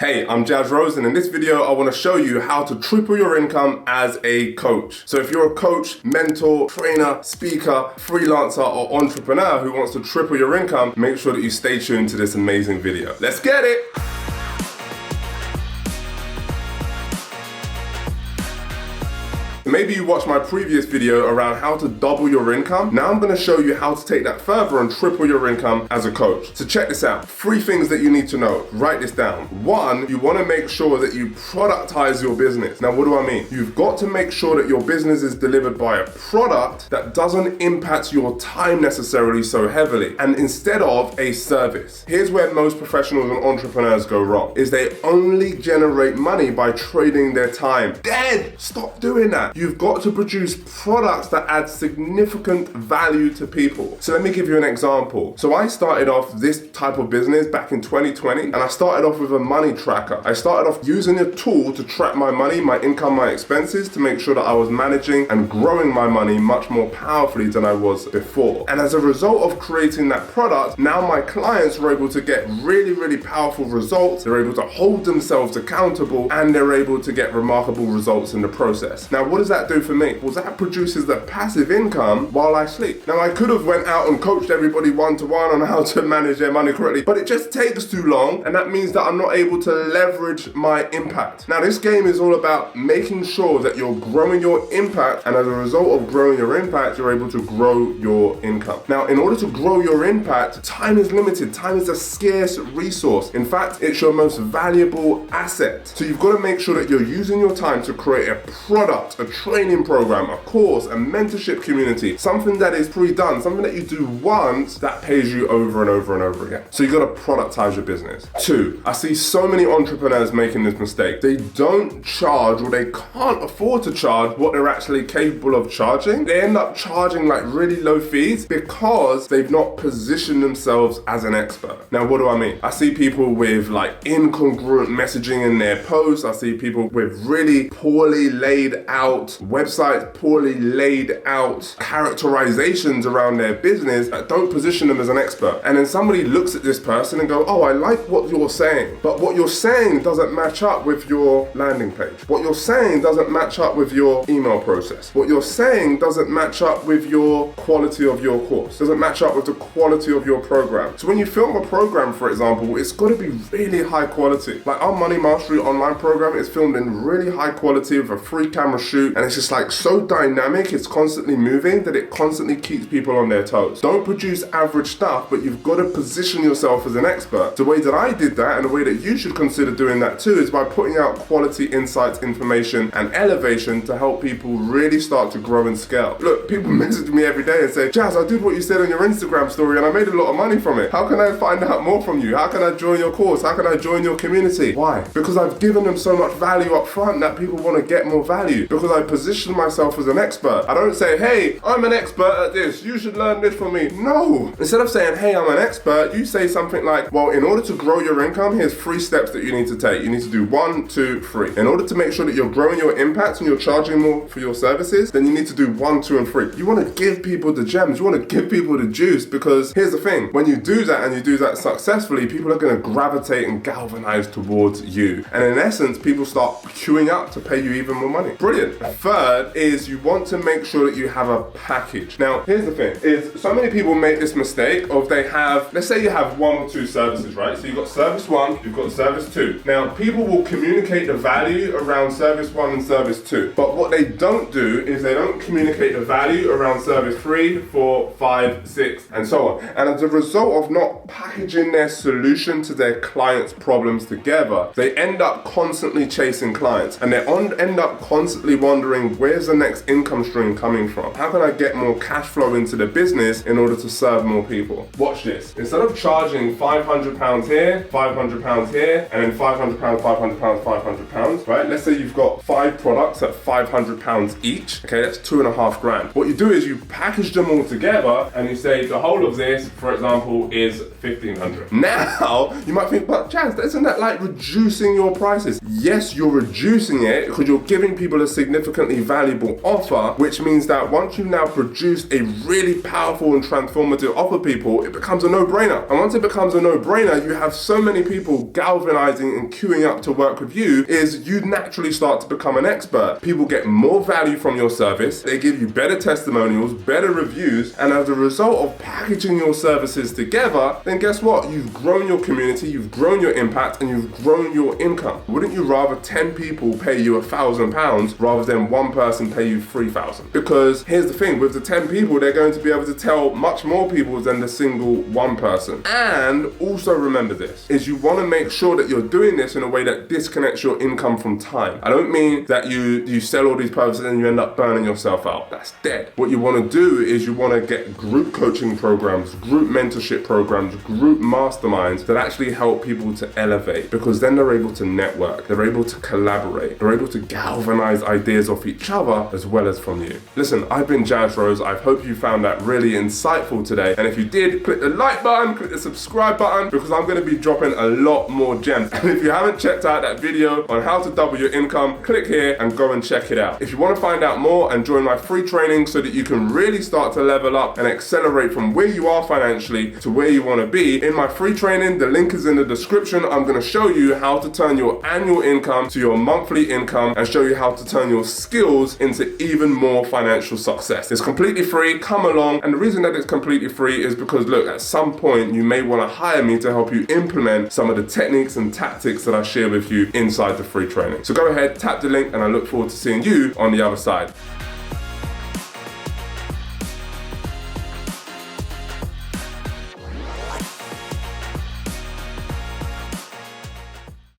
Hey, I'm Jazz Rose, and in this video, I want to show you how to triple your income as a coach. So if you're a coach, mentor, trainer, speaker, freelancer, or entrepreneur who wants to triple your income, make sure that you stay tuned to this amazing video. Let's get it! Maybe you watched my previous video around how to double your income. Now I'm going to show you how to take that further and triple your income as a coach. So check this out. 3 things that you need to know. Write this down. 1, you want to make sure that you productize your business. Now what do I mean? You've got to make sure that your business is delivered by a product that doesn't impact your time necessarily so heavily, and instead of a service. Here's where most professionals and entrepreneurs go wrong, is they only generate money by trading their time. Dead! Stop doing that. You've got to produce products that add significant value to people. So let me give you an example. So I started off this type of business back in 2020, and I started off with a money tracker. I started off using a tool to track my money, my income, my expenses, to make sure that I was managing and growing my money much more powerfully than I was before. And as a result of creating that product, now my clients were able to get really, really powerful results. They're able to hold themselves accountable, and they're able to get remarkable results in the process. Now, what does that do for me? Well, that produces the passive income while I sleep. Now, I could have went out and coached everybody one-to-one on how to manage their money correctly, but it just takes too long, and that means that I'm not able to leverage my impact. Now, this game is all about making sure that you're growing your impact, and as a result of growing your impact, you're able to grow your income. Now, in order to grow your impact, time is limited. Time is a scarce resource. In fact, it's your most valuable asset. So you've got to make sure that you're using your time to create a product, a training program, a course, a mentorship community, something that is pre-done, something that you do once that pays you over and over and over again. So you got to productize your business. 2, I see so many entrepreneurs making this mistake. They don't charge, or they can't afford to charge what they're actually capable of charging. They end up charging like really low fees because they've not positioned themselves as an expert. Now, what do I mean? I see people with like incongruent messaging in their posts. I see people with really poorly laid out websites, poorly laid out characterizations around their business that don't position them as an expert. And then somebody looks at this person and go, oh, I like what you're saying, but what you're saying doesn't match up with your landing page. What you're saying doesn't match up with your email process. What you're saying doesn't match up with your quality of your course, doesn't match up with the quality of your program. So when you film a program, for example, it's got to be really high quality. Like our Money Mastery online program is filmed in really high quality with a free camera shoot, and it's just like so dynamic, it's constantly moving, that it constantly keeps people on their toes. Don't produce average stuff, but you've got to position yourself as an expert. The way that I did that, and the way that you should consider doing that too, is by putting out quality insights, information, and elevation to help people really start to grow and scale. Look, people message me every day and say, Jazz, I did what you said on your Instagram story and I made a lot of money from it. How can I find out more from you? How can I join your course? How can I join your community? Why? Because I've given them so much value up front that people want to get more value, because I position myself as an expert. I don't say, hey, I'm an expert at this, you should learn this from me. No. Instead of saying, hey, I'm an expert, you say something like, well, in order to grow your income, here's 3 steps that you need to take. You need to do 1, 2, 3. In order to make sure that you're growing your impact and you're charging more for your services, then you need to do 1, 2, and 3. You want to give people the gems. You want to give people the juice, because here's the thing. When you do that and you do that successfully, people are going to gravitate and galvanize towards you. And in essence, people start queuing up to pay you even more money. Brilliant. 3rd is you want to make sure that you have a package. Now, here's the thing, is so many people make this mistake of they have, let's say you have 1 or 2 services, right? So you've got service 1, you've got service 2. Now, people will communicate the value around service 1 and service 2. But what they don't do is they don't communicate the value around service 3, 4, 5, 6, and so on. And as a result of not packaging their solution to their clients' problems together, they end up constantly chasing clients, and they end up constantly wondering, where's the next income stream coming from? How can I get more cash flow into the business in order to serve more people? Watch this. Instead of charging £500 here, £500 here, and then £500, £500, £500, right? Let's say you've got 5 products at £500 each. Okay, that's 2.5 grand. What you do is you package them all together and you say the whole of this, for example, is 1,500. Now, you might think, but Jazz, isn't that like reducing your prices? Yes, you're reducing it because you're giving people a significant significantly valuable offer, which means that once you've now produced a really powerful and transformative offer, people, it becomes a no-brainer. And once it becomes a no-brainer, you have so many people galvanizing and queuing up to work with you, is you naturally start to become an expert. People get more value from your service, they give you better testimonials, better reviews, and as a result of packaging your services together, then guess what? You've grown your community, you've grown your impact, and you've grown your income. Wouldn't you rather 10 people pay you £1,000 rather than one person pay you 3,000? Because here's the thing, with the 10 people, they're going to be able to tell much more people than the single one person. And also remember this, is you want to make sure that you're doing this in a way that disconnects your income from time. I don't mean that you sell all these purposes and you end up burning yourself out. That's dead. What you want to do is you want to get group coaching programs, group mentorship programs, group masterminds that actually help people to elevate, because then they're able to network, they're able to collaborate, they're able to galvanize ideas off each other as well as from you. Listen, I've been Jazz Rose. I hope you found that really insightful today. And if you did, click the like button, click the subscribe button, because I'm going to be dropping a lot more gems. And if you haven't checked out that video on how to double your income, click here and go and check it out. If you want to find out more and join my free training so that you can really start to level up and accelerate from where you are financially to where you want to be, in my free training, the link is in the description. I'm going to show you how to turn your annual income to your monthly income and show you how to turn your skills into even more financial success. It's completely free. Come along. And the reason that it's completely free is because, look, at some point you may want to hire me to help you implement some of the techniques and tactics that I share with you inside the free training. So go ahead, tap the link, and I look forward to seeing you on the other side.